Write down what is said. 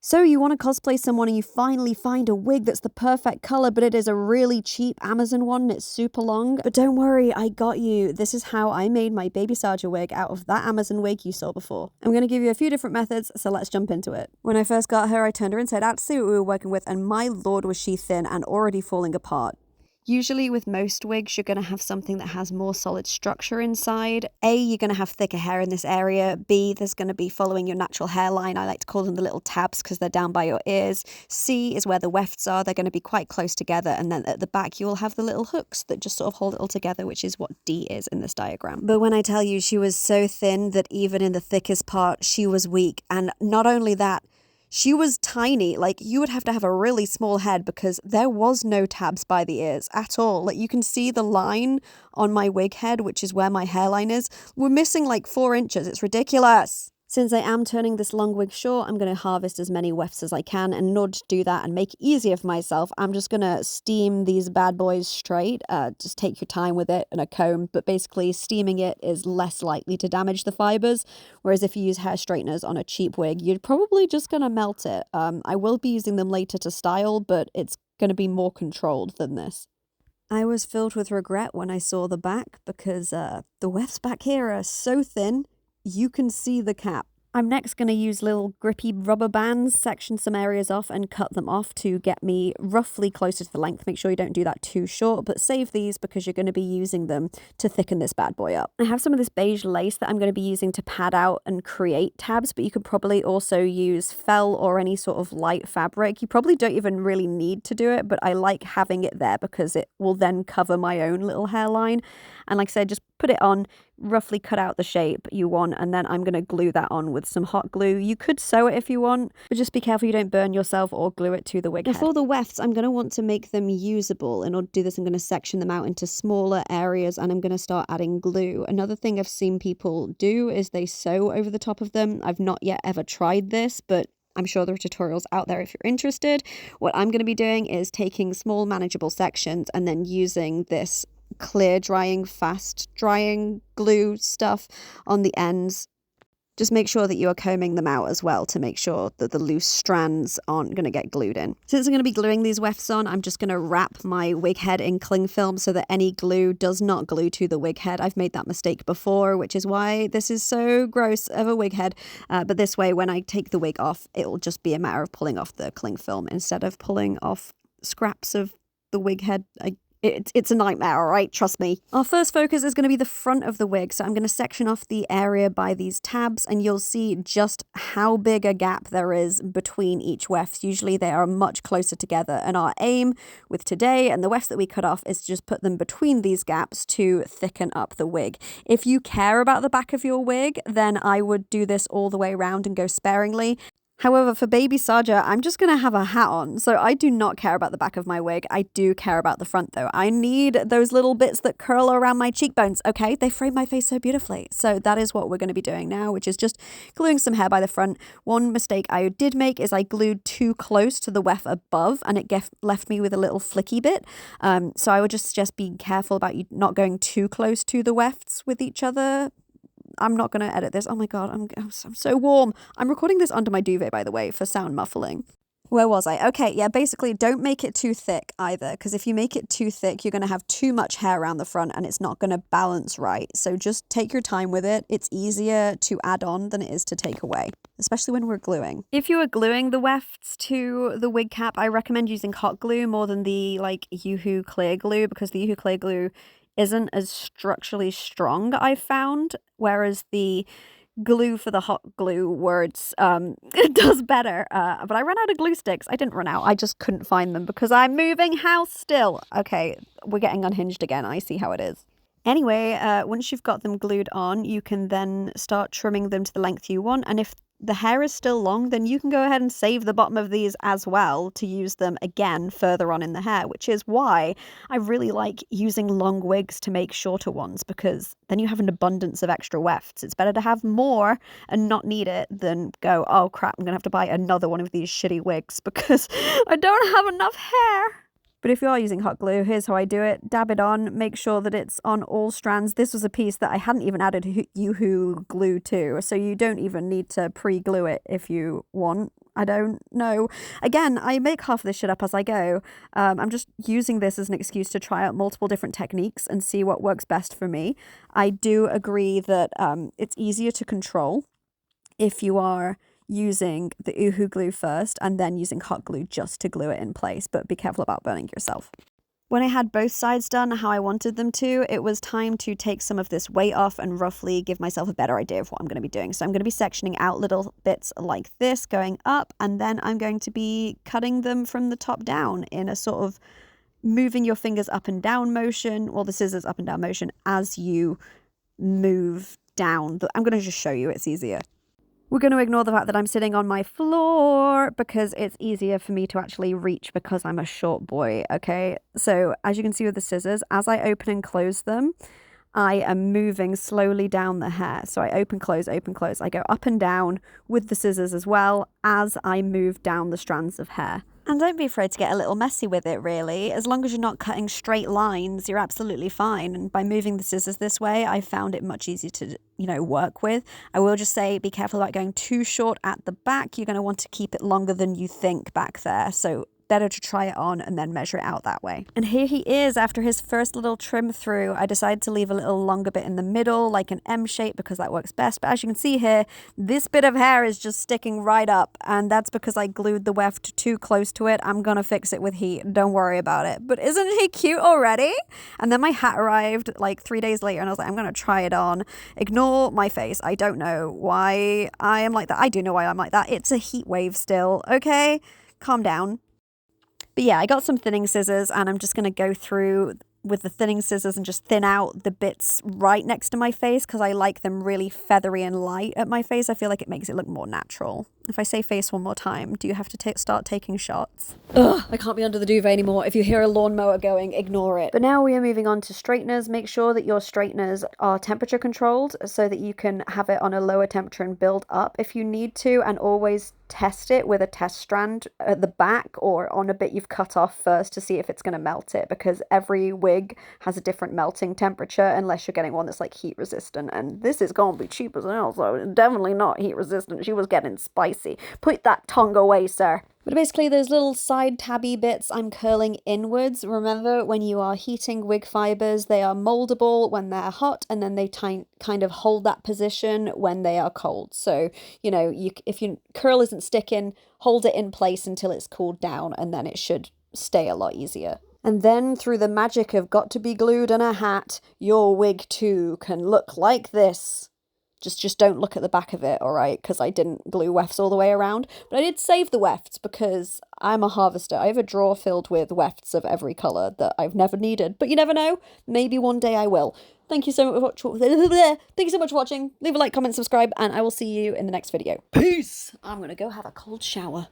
So you want to cosplay someone and you finally find a wig that's the perfect color, but it is a really cheap Amazon one and it's super long. But don't worry, I got you. This is how I made my Baby Saja wig out of that Amazon wig you saw before. I'm going to give you a few different methods, so let's jump into it. When I first got her, I turned her inside out to see what we were working with, and my lord was she thin and already falling apart. Usually with most wigs, you're going to have something that has more solid structure inside. A, you're going to have thicker hair in this area. B, there's going to be following your natural hairline. I like to call them the little tabs because they're down by your ears. C is where the wefts are. They're going to be quite close together. And then at the back, you will have the little hooks that just sort of hold it all together, which is what D is in this diagram. But when I tell you she was so thin that even in the thickest part, she was weak. And not only that, she was tiny. Like, you would have to have a really small head because there was no tabs by the ears at all. Like, you can see the line on my wig head, which is where my hairline is. We're missing like 4 inches. It's ridiculous. Since I am turning this long wig short, I'm going to harvest as many wefts as I can. And in order to do that and make it easier for myself, I'm just going to steam these bad boys straight. Just take your time with it and a comb. But basically, steaming it is less likely to damage the fibers. Whereas if you use hair straighteners on a cheap wig, you're probably just going to melt it. I will be using them later to style, but it's going to be more controlled than this. I was filled with regret when I saw the back because the wefts back here are so thin. You can see the cap. I'm next going to use little grippy rubber bands, section some areas off and cut them off to get me roughly closer to the length. Make sure you don't do that too short, but save these because you're going to be using them to thicken this bad boy up. I have some of this beige lace that I'm going to be using to pad out and create tabs, but you could probably also use fell or any sort of light fabric. You probably don't even really need to do it, but I like having it there because it will then cover my own little hairline. And like I said, just put it on, roughly cut out the shape you want, and then I'm going to glue that on with some hot glue. You could sew it if you want, but just be careful you don't burn yourself or glue it to the wig head. For the wefts, I'm going to want to make them usable. In order to do this, I'm going to section them out into smaller areas and I'm going to start adding glue. Another thing I've seen people do is they sew over the top of them. I've not yet ever tried this, but I'm sure there are tutorials out there if you're interested. What I'm going to be doing is taking small manageable sections and then using this clear drying, fast drying glue stuff on the ends. Just make sure that you are combing them out as well to make sure that the loose strands aren't going to get glued in. Since I'm going to be gluing these wefts on, I'm just going to wrap my wig head in cling film so that any glue does not glue to the wig head. I've made that mistake before, which is why this is so gross of a wig head. But this way, when I take the wig off, it will just be a matter of pulling off the cling film instead of pulling off scraps of the wig head. It's a nightmare, all right? Trust me. Our first focus is going to be the front of the wig. So I'm going to section off the area by these tabs and you'll see just how big a gap there is between each weft. Usually they are much closer together. And our aim with today and the wefts that we cut off is to just put them between these gaps to thicken up the wig. If you care about the back of your wig, then I would do this all the way around and go sparingly. However, for Baby Saja, I'm just going to have a hat on, so I do not care about the back of my wig. I do care about the front, though. I need those little bits that curl around my cheekbones, okay? They frame my face so beautifully. So that is what we're going to be doing now, which is just gluing some hair by the front. One mistake I did make is I glued too close to the weft above, and it left me with a little flicky bit. So I would just be careful about you not going too close to the wefts with each other. I'm not going to edit this. Oh my God, I'm so warm. I'm recording this under my duvet, by the way, for sound muffling. Where was I? Okay, yeah, basically don't make it too thick either, because if you make it too thick, you're going to have too much hair around the front and it's not going to balance right. So just take your time with it. It's easier to add on than it is to take away, especially when we're gluing. If you are gluing the wefts to the wig cap, I recommend using hot glue more than the Yoo-hoo clear glue, because the Yoo-hoo clear glue isn't as structurally strong, I've found, whereas the glue for the hot glue words it does better. But I ran out of glue sticks. I didn't run out. I just couldn't find them because I'm moving house still. Okay, we're getting unhinged again. I see how it is. Anyway, once you've got them glued on, you can then start trimming them to the length you want. And if the hair is still long, then you can go ahead and save the bottom of these as well to use them again further on in the hair, which is why I really like using long wigs to make shorter ones, because then you have an abundance of extra wefts. It's better to have more and not need it than go, oh crap, I'm going to have to buy another one of these shitty wigs because I don't have enough hair. But if you are using hot glue, here's how I do it. Dab it on, make sure that it's on all strands. This was a piece that I hadn't even added Yoo-hoo glue to, so you don't even need to pre-glue it if you want. I don't know. Again, I make half of this shit up as I go. I'm just using this as an excuse to try out multiple different techniques and see what works best for me. I do agree that it's easier to control if you are using the Uhu glue first and then using hot glue just to glue it in place, but be careful about burning yourself. When I had both sides done how I wanted them to, it was time to take some of this weight off and roughly give myself a better idea of what I'm going to be doing. So I'm going to be sectioning out little bits like this going up, and then I'm going to be cutting them from the top down in a sort of moving your fingers up and down motion, well, the scissors up and down motion as you move down. I'm going to just show you, it's easier. We're going to ignore the fact that I'm sitting on my floor because it's easier for me to actually reach because I'm a short boy, okay? So as you can see with the scissors, as I open and close them, I am moving slowly down the hair. So I open, close, open, close. I go up and down with the scissors as well as I move down the strands of hair. And don't be afraid to get a little messy with it, really. As long as you're not cutting straight lines, you're absolutely fine. And by moving the scissors this way, I found it much easier to, work with. I will just say, be careful about going too short at the back. You're going to want to keep it longer than you think back there. So better to try it on and then measure it out that way. And here he is after his first little trim through. I decided to leave a little longer bit in the middle, like an M shape, because that works best. But as you can see here, this bit of hair is just sticking right up, and that's because I glued the weft too close to it. I'm gonna fix it with heat, don't worry about it. But isn't he cute already? And then my hat arrived like 3 days later, and I was like, I'm gonna try it on. Ignore my face. I don't know why I am like that. I do know why I'm like that. It's a heat wave still, okay? Calm down. But yeah, I got some thinning scissors, and I'm just going to go through with the thinning scissors and just thin out the bits right next to my face because I like them really feathery and light at my face. I feel like it makes it look more natural. If I say face one more time, do you have to start taking shots? Ugh, I can't be under the duvet anymore. If you hear a lawnmower going, ignore it. But now we are moving on to straighteners. Make sure that your straighteners are temperature controlled so that you can have it on a lower temperature and build up if you need to, and always test it with a test strand at the back or on a bit you've cut off first to see if it's going to melt it, because every wig has a different melting temperature unless you're getting one that's like heat resistant, and this is going to be cheap as hell, so definitely not heat resistant. She was getting spicy. Put that tongue away, sir. But basically those little side tabby bits I'm curling inwards. Remember, when you are heating wig fibers, they are moldable when they're hot, and then they kind of hold that position when they are cold. So, if your curl isn't sticking, hold it in place until it's cooled down, and then it should stay a lot easier. And then through the magic of got to be glued and a hat, your wig too can look like this. Just don't look at the back of it, all right? Because I didn't glue wefts all the way around. But I did save the wefts because I'm a harvester. I have a drawer filled with wefts of every colour that I've never needed. But you never know. Maybe one day I will. Thank you so much for watching. Leave a like, comment, subscribe, and I will see you in the next video. Peace! I'm going to go have a cold shower.